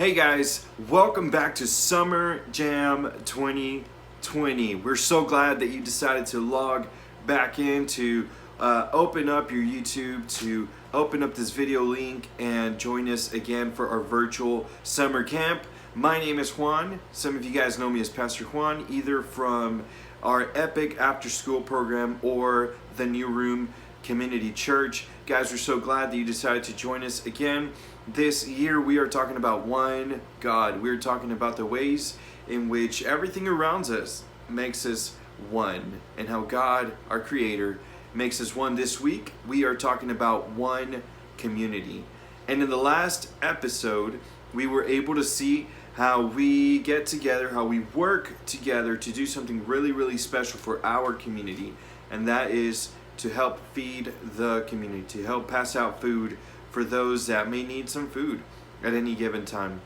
Hey guys, welcome back to Summer Jam 2020. We're so glad that you decided to log back in to open up your YouTube, to open up this video link and join us again for our virtual summer camp. My name is Juan. Some of you guys know me as Pastor Juan, either from our Epic After School program or the New Room Community Church. Guys, we're so glad that you decided to join us again. This year we are talking about one God. We're talking about the ways in which everything around us makes us one, and how God, our Creator, makes us one. This week we are talking about one community. And in the last episode, we were able to see how we get together, how we work together to do something really, really special for our community. And that is to help feed the community, to help pass out food for those that may need some food at any given time.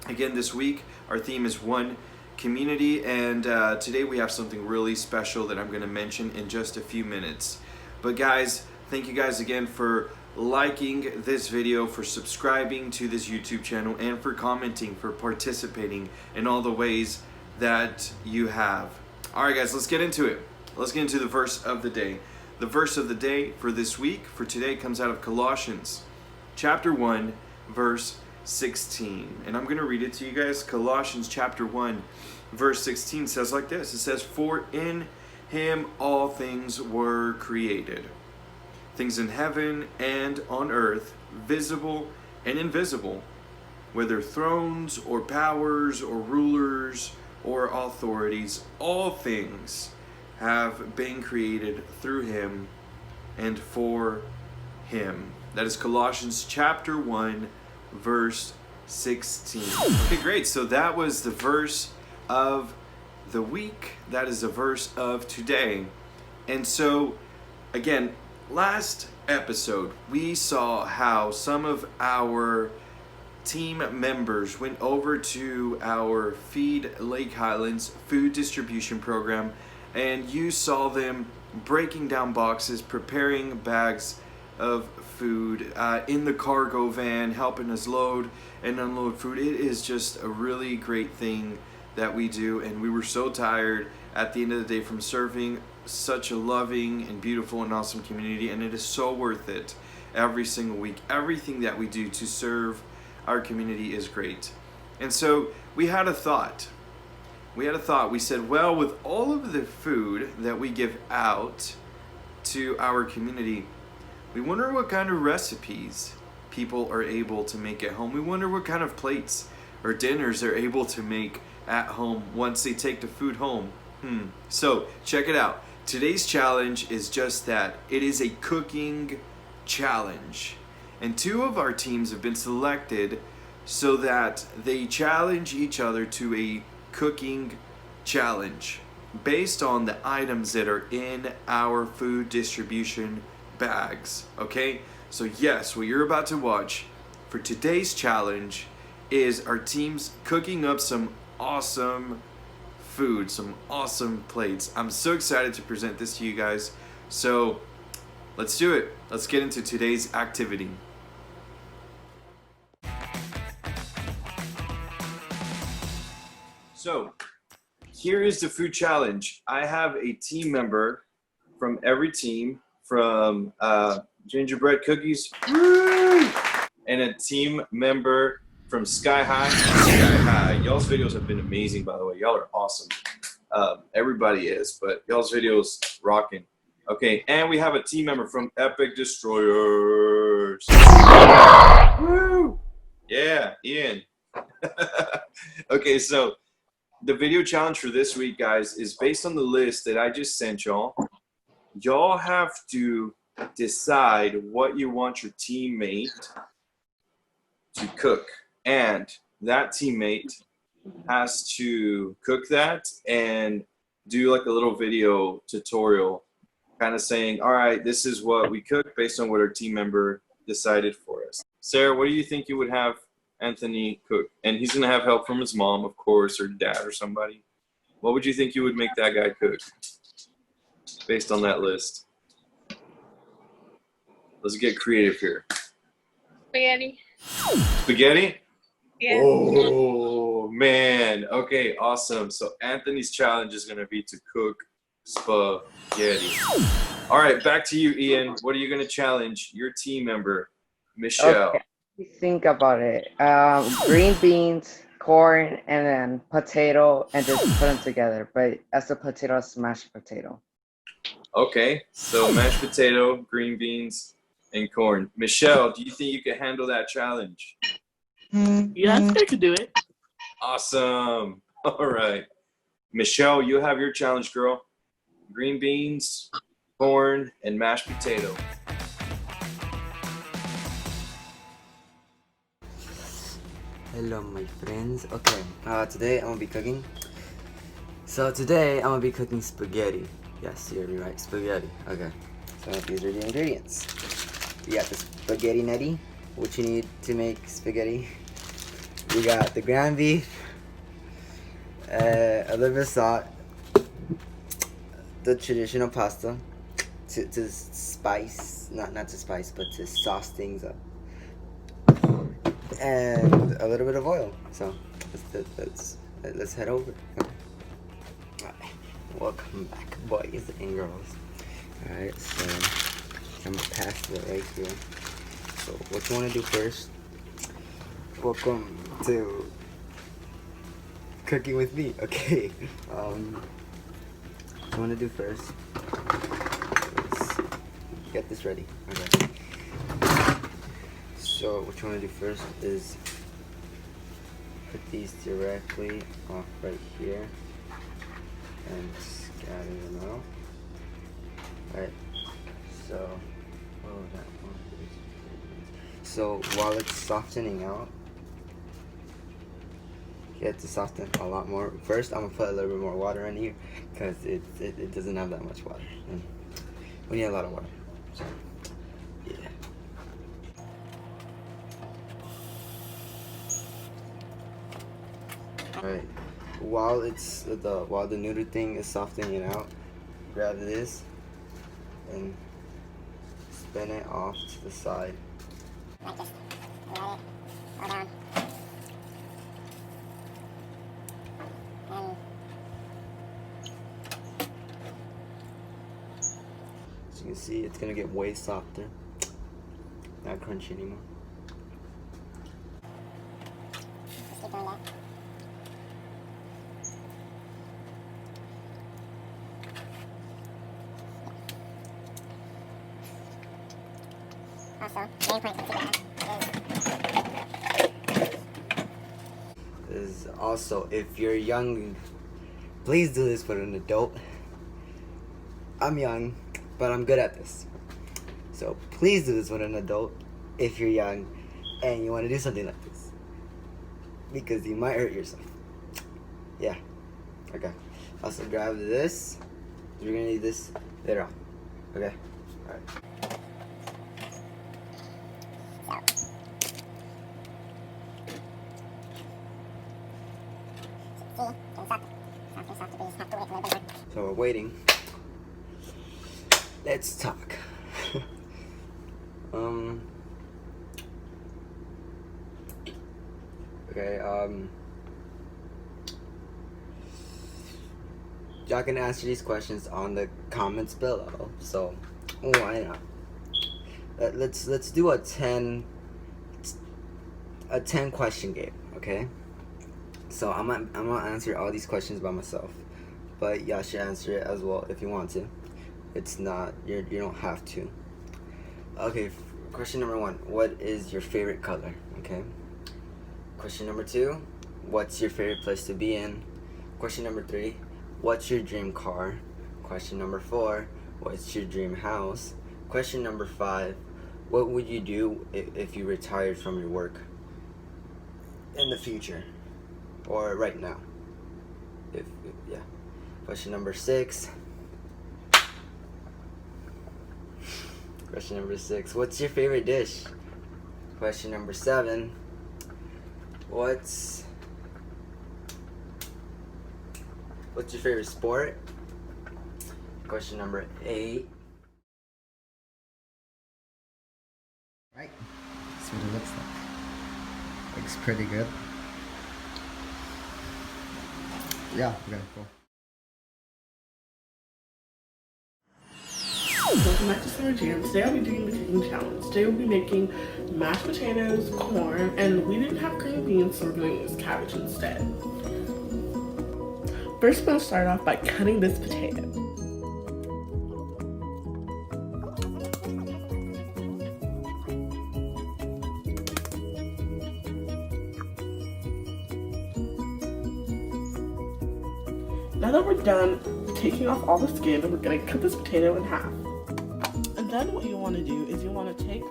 Again, this week, our theme is one community, and today we have something really special that I'm going to mention in just a few minutes. But guys, thank you guys again for liking this video, for subscribing to this YouTube channel, and for commenting, for participating in all the ways that you have. Alright guys, let's get into it. Let's get into the verse of the day. The verse of the day for this week, for today, comes out of Colossians chapter 1, verse 16. And I'm going to read it to you guys. Colossians chapter 1, verse 16 says like this. It says, "For in him all things were created, things in heaven and on earth, visible and invisible, whether thrones or powers or rulers or authorities, all things have been created through him and for him." That is Colossians chapter 1, verse 16. Okay, great. So that was the verse of the week. That is the verse of today. And so, again, last episode, we saw how some of our team members went over to our Feed Lake Highlands food distribution program, and you saw them breaking down boxes, preparing bags of food in the cargo van, helping us load and unload food. It is just a really great thing that we do, and we were so tired at the end of the day from serving such a loving and beautiful and awesome community, and it is so worth it every single week. Everything that we do to serve our community is great. And so we had a thought. We said, well, with all of the food that we give out to our community, we wonder what kind of recipes people are able to make at home. We wonder what kind of plates or dinners they're able to make at home once they take the food home. So check it out. Today's challenge is just that. It is a cooking challenge. And two of our teams have been selected so that they challenge each other to a cooking challenge based on the items that are in our food distribution bags. Okay, so yes, what you're about to watch for today's challenge is our teams cooking up some awesome food, some awesome plates. I'm so excited to present this to you guys. So let's do it. Let's get into today's activity. So here is the food challenge. I have a team member from every team, from Gingerbread Cookies, and a team member from Sky High. Sky High. Y'all's videos have been amazing, by the way. Y'all are awesome. Everybody is, but y'all's videos rocking. Okay, and we have a team member from Epic Destroyers. Woo! Yeah, Ian. Okay, so the video challenge for this week, guys, is based on the list that I just sent y'all. Y'all have to decide what you want your teammate to cook, and that teammate has to cook that and do like a little video tutorial kind of saying, all right, this is what we cooked based on what our team member decided for us. Sarah, what do you think you would have Anthony cook? And he's going to have help from his mom, of course, or dad or somebody. What would you think you would make that guy cook based on that list? Let's get creative here. Spaghetti. Spaghetti? Yeah. Oh man. Okay, awesome. So Anthony's challenge is gonna be to cook spaghetti. All right, back to you, Ian. What are you gonna challenge your team member, Okay, Michelle? think about it. Green beans, corn, and then potato, and just put them together. But as a potato, smashed potato. Okay, so mashed potato, green beans, and corn. Michelle, do you think you can handle that challenge? Yes, I could do it. Awesome. All right. Michelle, you have your challenge, girl. Green beans, corn, and mashed potato. Hello, my friends. Okay, today I'm gonna be cooking. So today I'm gonna be cooking spaghetti. Yes, you heard me right, spaghetti. Okay, so these are the ingredients. We got the spaghetti nutty, which you need to make spaghetti. We got the ground beef, a little bit of salt, the traditional pasta to spice, not to spice, but to sauce things up, and a little bit of oil. So let's head over. Welcome back, boys and girls. Alright, so I'm gonna pass it right here. So, what you wanna do first? Welcome to cooking with me. Okay. What you wanna do first? Let's get this ready. Okay. So, what you wanna do first is put these directly off right here and scatter them out. Alright, so, that one. So while it's softening out, you have to soften a lot more. First, I'm gonna put a little bit more water in here because it doesn't have that much water. And we need a lot of water. So, yeah. Alright, while the noodle thing is softening out, grab this and spin it off to the side. Like this. Let it go down. And As you can see, it's gonna get way softer, not crunchy anymore. just keep doing that. Also, main point Is also, if you're young, please do this with an adult. I'm young, but I'm good at this. So please do this with an adult if you're young and you want to do something like this. Because you might hurt yourself. Yeah. Okay. Also grab this. You're gonna need this later on. Okay? Alright. So we're waiting. Let's talk. Okay, y'all can answer these questions on the comments below. So why not? Let's do a 10 question game, okay? So I'm gonna answer all these questions by myself, but y'all should answer it as well if you want to. It's not you don't have to. Okay, question number 1. What is your favorite color? Okay. Question number 2. What's your favorite place to be in? Question number 3. What's your dream car? Question number 4. What's your dream house? Question number 5. What would you do if you retired from your work in the future or right now? Yeah. Question number 6. Question number 6. What's your favorite dish? Question number 7. What's your favorite sport? Question number 8. Right. That's what it looks like. Looks pretty good. Yeah, okay, cool. Welcome back to Summer Jam. Today I'll be doing the cooking challenge. Today we'll be making mashed potatoes, corn, and we didn't have green beans, so we're going to use cabbage instead. First, I'm going to start off by cutting this potato. Now that we're done taking off all the skin, we're going to cut this potato in half. And then what you want to do is you want to take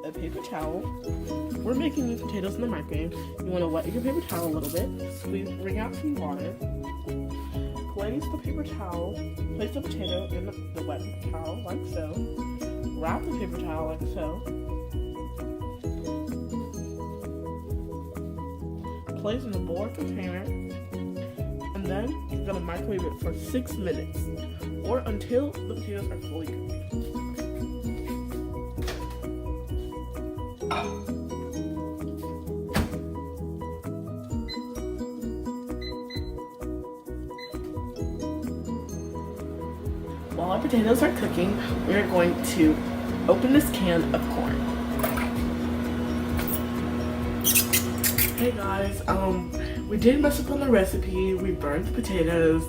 a paper towel. We're making these potatoes in the microwave. You want to wet your paper towel a little bit, wring out some water, place the potato in the wet paper towel like so, wrap the paper towel like so, place in the board container, and then you're going to microwave it for 6 minutes or until the potatoes are fully cooked. While our potatoes are cooking, we are going to open this can of corn. Hey guys, we did mess up on the recipe. We burnt the potatoes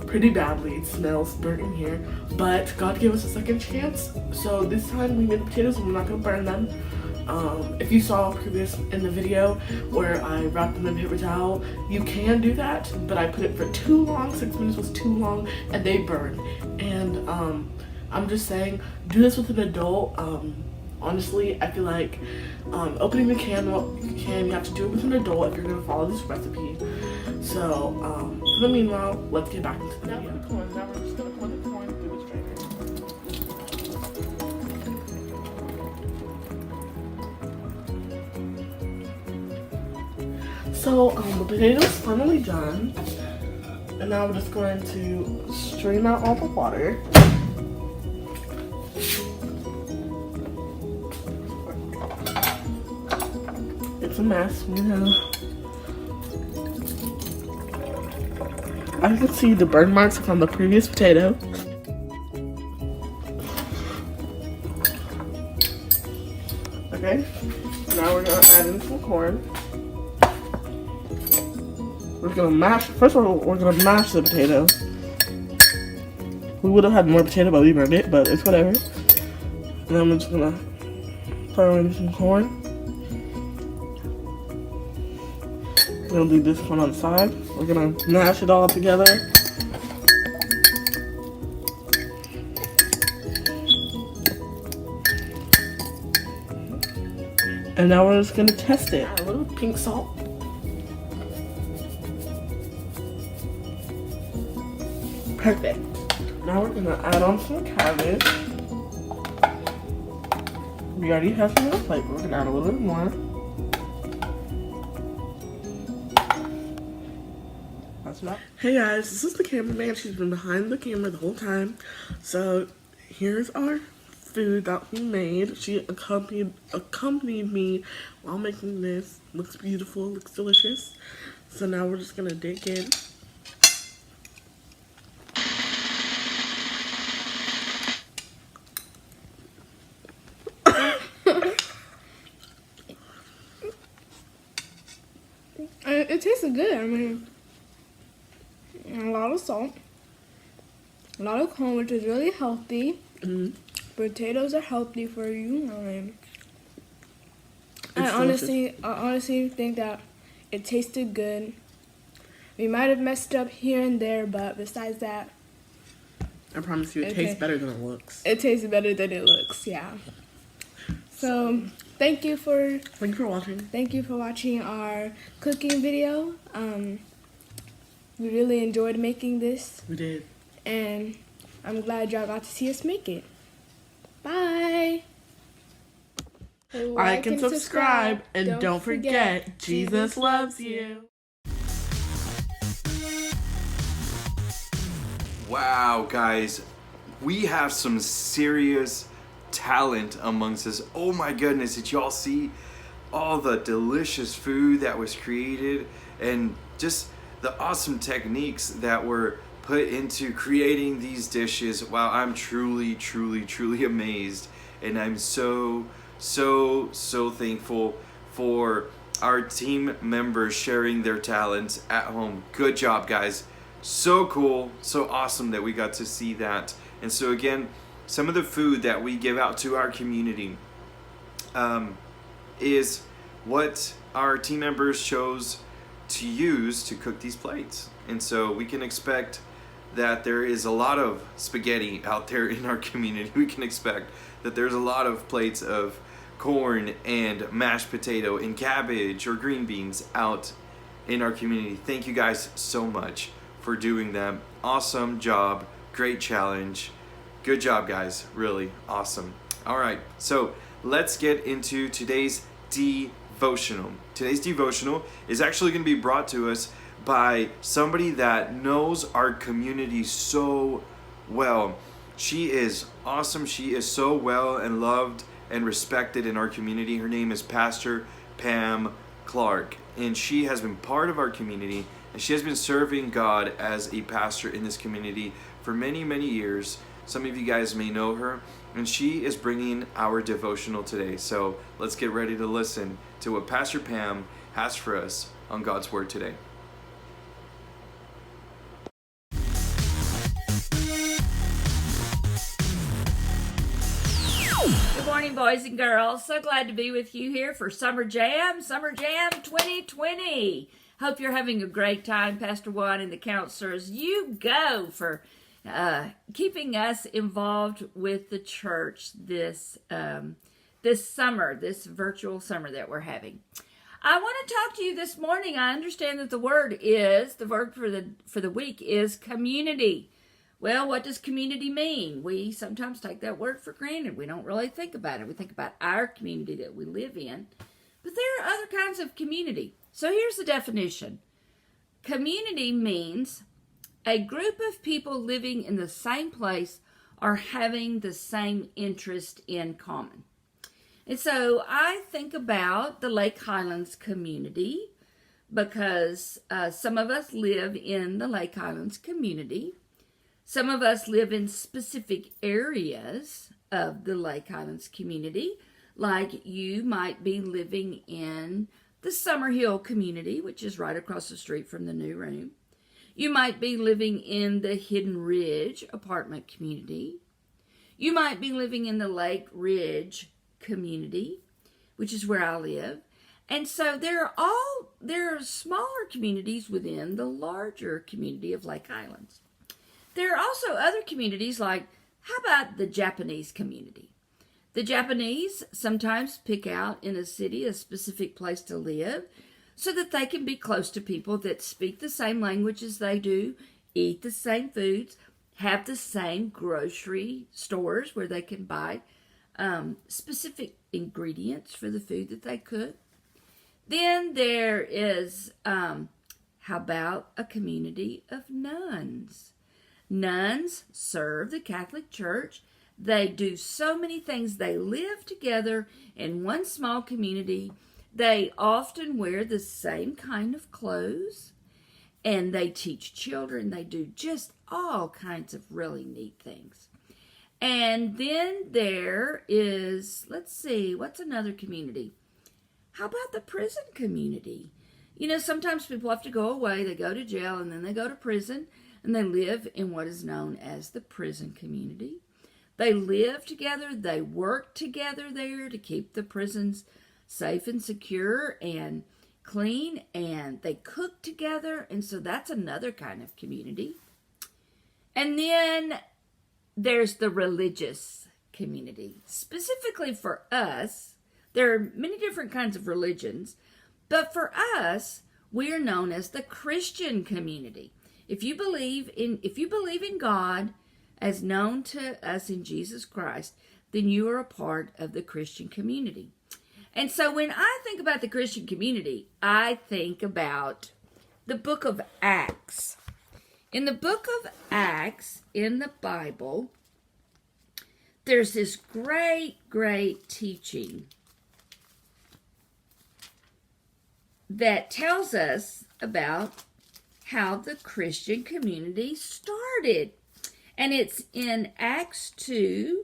pretty badly. It smells burnt in here, but God gave us a second chance. So this time we made the potatoes and we're not gonna burn them. If you saw previous in the video where I wrapped them in paper towel, you can do that, but I put it for too long. 6 minutes was too long and they burned. And I'm just saying, do this with an adult. Honestly, I feel like opening the can, you have to do it with an adult if you're gonna follow this recipe. So for the meanwhile, let's get back into the video. Now we're just gonna pour the corn through the strainer. So the potatoes finally done, and now we're just going to strain out all the water. It's a mess, you know. As you can see, the burn marks on the previous potato. Okay, now we're gonna add in some corn. We're gonna mash. First of all, we're gonna mash the potato. We would have had more potato, but we burned it. But it's whatever. And then I'm just gonna throw in some corn. We're gonna leave this one on the side. We're gonna mash it all together. And now we're just gonna test it. Add a little pink salt. Perfect. Now we're gonna add on some cabbage. We already have some on the plate, but we're gonna add a little bit more. That's about. Hey guys, this is the cameraman. She's been behind the camera the whole time. So here's our food that we made. She accompanied me while making this. Looks beautiful, looks delicious. So now we're just gonna dig in. It tasted good. I mean, a lot of salt, a lot of corn, which is really healthy. Potatoes are healthy for you. I mean, I honestly think that it tasted good. We might have messed up here and there, but besides that, I promise you, it tastes better than it looks. It tastes better than it looks. Yeah. So thank you for watching. Thank you for watching our cooking video. We really enjoyed making this. We did. And I'm glad y'all got to see us make it. Bye. Like and subscribe. And don't forget, Jesus loves you. Wow, guys, we have some serious talent amongst us. Oh my goodness, did y'all see all the delicious food that was created and just the awesome techniques that were put into creating these dishes. Wow, I'm truly, truly, truly amazed. And I'm so thankful for our team members sharing their talents at home. Good job, guys. So cool, so awesome that we got to see that. And so again, some of the food that we give out to our community is what our team members chose to use to cook these plates. And so we can expect that there is a lot of spaghetti out there in our community. We can expect that there's a lot of plates of corn and mashed potato and cabbage or green beans out in our community. Thank you guys so much for doing that. Awesome job, great challenge. Good job, guys, really awesome. All right, so let's get into today's devotional. Today's devotional is actually going to be brought to us by somebody that knows our community so well. She is awesome. She is so well and loved and respected in our community. Her name is Pastor Pam Clark, and she has been part of our community, and she has been serving God as a pastor in this community for many, many years. Some of you guys may know her, and she is bringing our devotional today. So let's get ready to listen to what Pastor Pam has for us on God's Word today. Good morning, boys and girls. So glad to be with you here for Summer Jam 2020. Hope you're having a great time. Pastor Juan and the counselors, you go for keeping us involved with the church this summer, this virtual summer that we're having. I want to talk to you this morning. I understand that the word for the week is community. Well, what does community mean? We sometimes take that word for granted. We don't really think about it. We think about our community that we live in. But there are other kinds of community. So here's the definition. Community means a group of people living in the same place or having the same interest in common. And so I think about the Lake Highlands community because some of us live in the Lake Highlands community. Some of us live in specific areas of the Lake Highlands community, like you might be living in the Summerhill community, which is right across the street from the new room. You might be living in the Hidden Ridge apartment community. You might be living in the Lake Ridge community, which is where I live. And so there are smaller communities within the larger community of Lake Highlands. There are also other communities like, how about the Japanese community? The Japanese sometimes pick out in a city a specific place to live so that they can be close to people that speak the same language as they do, eat the same foods, have the same grocery stores where they can buy specific ingredients for the food that they cook. Then there is, how about a community of nuns? Nuns serve the Catholic Church. They do so many things. They live together in one small community. They often wear the same kind of clothes, and they teach children. They do just all kinds of really neat things. And then there is, let's see, what's another community? How about the prison community? You know, sometimes people have to go away. They go to jail, and then they go to prison. And they live in what is known as the prison community. They live together. They work together there to keep the prisons safe and secure and clean. And they cook together. And so that's another kind of community. And then there's the religious community. Specifically for us, there are many different kinds of religions. But for us, we are known as the Christian community. If you believe in God as known to us in Jesus Christ, then you are a part of the Christian community. And so when I think about the Christian community, I think about the book of Acts. In the book of Acts in the Bible, there's this great teaching that tells us about how the Christian community started. And it's in Acts 2,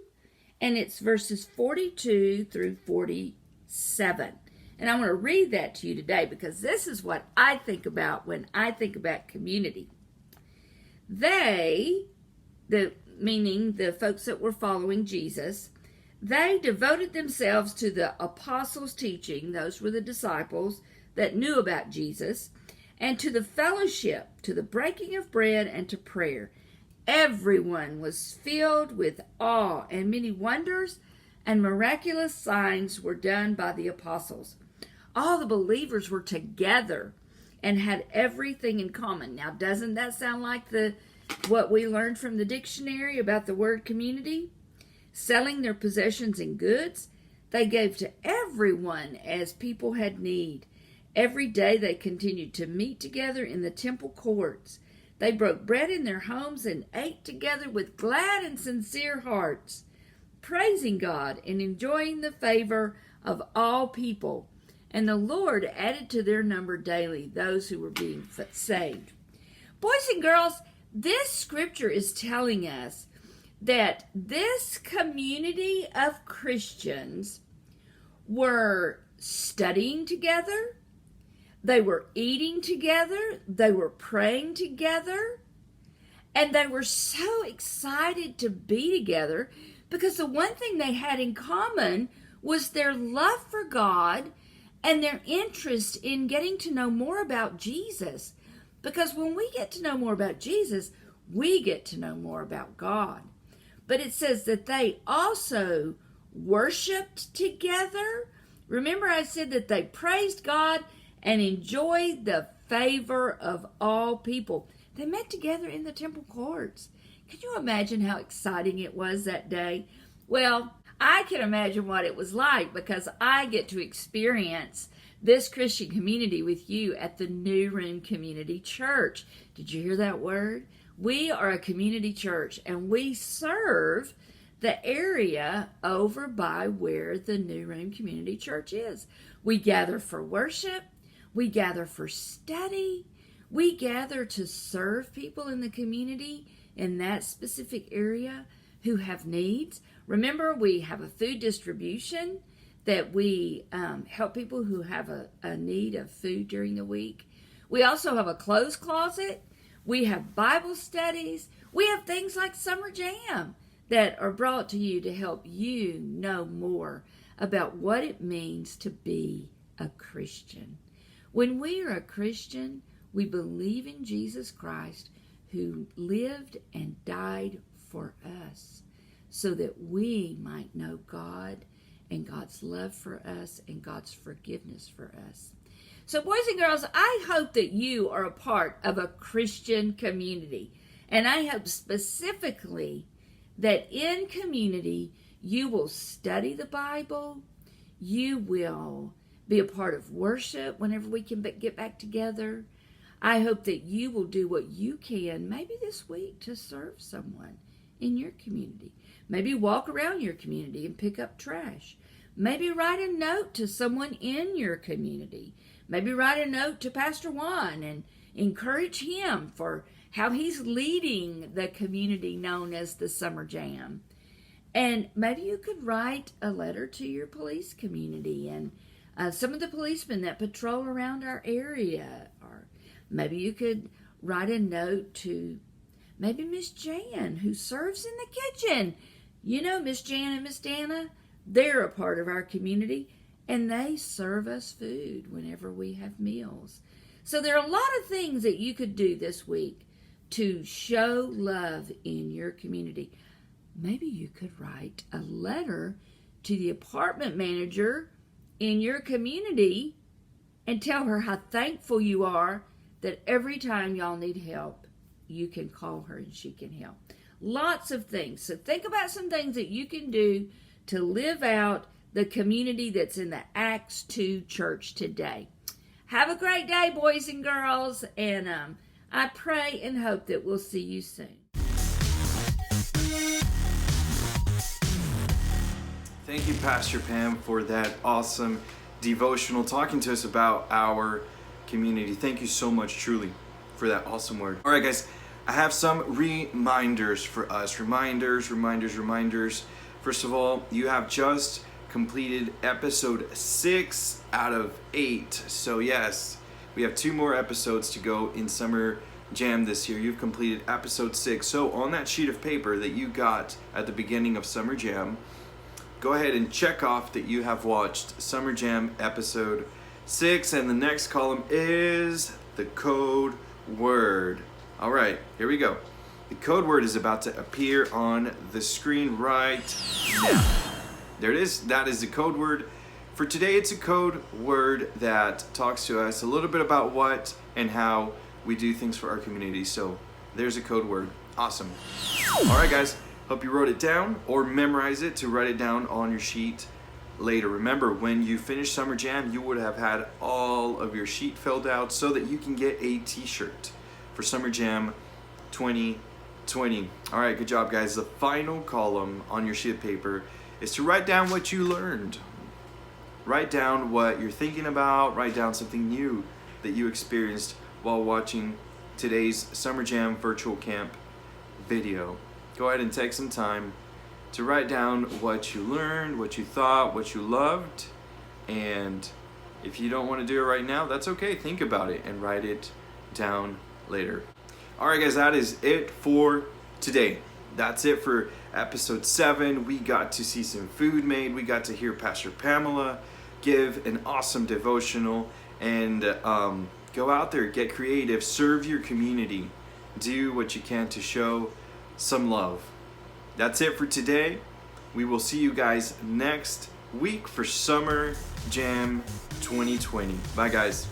and it's verses 42 through 47. And I want to read that to you today because this is what I think about when I think about community. Meaning the folks that were following Jesus, they devoted themselves to the apostles' teaching, those were the disciples that knew about Jesus, and to the fellowship, to the breaking of bread, and to prayer. Everyone was filled with awe, and many wonders and miraculous signs were done by the apostles. All the believers were together and had everything in common. Now, doesn't that sound like what we learned from the dictionary about the word community? Selling their possessions and goods, they gave to everyone as people had need. Every day they continued to meet together in the temple courts. They broke bread in their homes and ate together with glad and sincere hearts, praising God and enjoying the favor of all people. And the Lord added to their number daily those who were being saved. Boys and girls, this scripture is telling us that this community of Christians were studying together, they were eating together, they were praying together, and they were so excited to be together because the one thing they had in common was their love for God and their interest in getting to know more about Jesus. Because when we get to know more about Jesus, we get to know more about God. But it says that they also worshiped together. Remember I said that they praised God and enjoyed the favor of all people. They met together in the temple courts. Can you imagine how exciting it was that day? Well, I can imagine what it was like because I get to experience this Christian community with you at the New Room Community Church. Did you hear that word? We are a community church and we serve the area over by where the New Room Community Church is. We gather for worship. We gather for study. We gather to serve people in the community in that specific area who have needs. Remember, we have a food distribution that we help people who have a need of food during the week. We also have a clothes closet. We have Bible studies. We have things like Summer Jam that are brought to you to help you know more about what it means to be a Christian. When we are a Christian, we believe in Jesus Christ who lived and died for us so that we might know God and God's love for us and God's forgiveness for us. So boys and girls, I hope that you are a part of a Christian community. And I hope specifically that in community you will study the Bible, you will be a part of worship whenever we can get back together. I hope that you will do what you can maybe this week to serve someone in your community. Maybe walk around your community and pick up trash. Maybe write a note to someone in your community. Maybe write a note to Pastor Juan and encourage him for how he's leading the community known as the Summer Jam. And maybe you could write a letter to your police community and some of the policemen that patrol around our area. Or maybe you could write a note to maybe Miss Jan, who serves in the kitchen. You know, Miss Jan and Miss Dana, they're a part of our community, and they serve us food whenever we have meals. So there are a lot of things that you could do this week to show love in your community. Maybe you could write a letter to the apartment manager in your community and tell her how thankful you are that every time y'all need help, you can call her and she can help. Lots of things. So think about some things that you can do to live out the community that's in the Acts 2 church today. Have a great day, boys and girls, and I pray and hope that we'll see you soon. Thank you, Pastor Pam, for that awesome devotional talking to us about our community. Thank you so much, truly. for that awesome word. All right, guys, I have some reminders for us. Reminders. First of all, you have just completed episode 6 out of 8. So yes, we have 2 more episodes to go in Summer Jam this year. You've completed episode 6. So on that sheet of paper that you got at the beginning of Summer Jam, go ahead and check off that you have watched Summer Jam episode 6, and the next column is the code word. All right, here we go. The code word is about to appear on the screen right now. There it is. That is the code word. For today, it's a code word that talks to us a little bit about what and how we do things for our community. So there's a code word. Awesome. All right, guys. Hope you wrote it down or memorize it to write it down on your sheet later. Remember, when you finish Summer Jam, you would have had all of your sheet filled out so that you can get a t-shirt for Summer Jam 2020. All right, good job, guys. The final column on your sheet of paper is to write down what you learned. Write down what you're thinking about. Write down something new that you experienced while watching today's Summer Jam virtual camp video. Go ahead and take some time to write down what you learned, what you thought, what you loved. And if you don't want to do it right now, that's okay. Think about it and write it down later. All right, guys, that is it for today. That's it for episode 7. We got to see some food made. We got to hear Pastor Pamela give an awesome devotional, and go out there, get creative, serve your community, do what you can to show some love. That's it for today. We will see you guys next week for Summer Jam 2020. Bye, guys.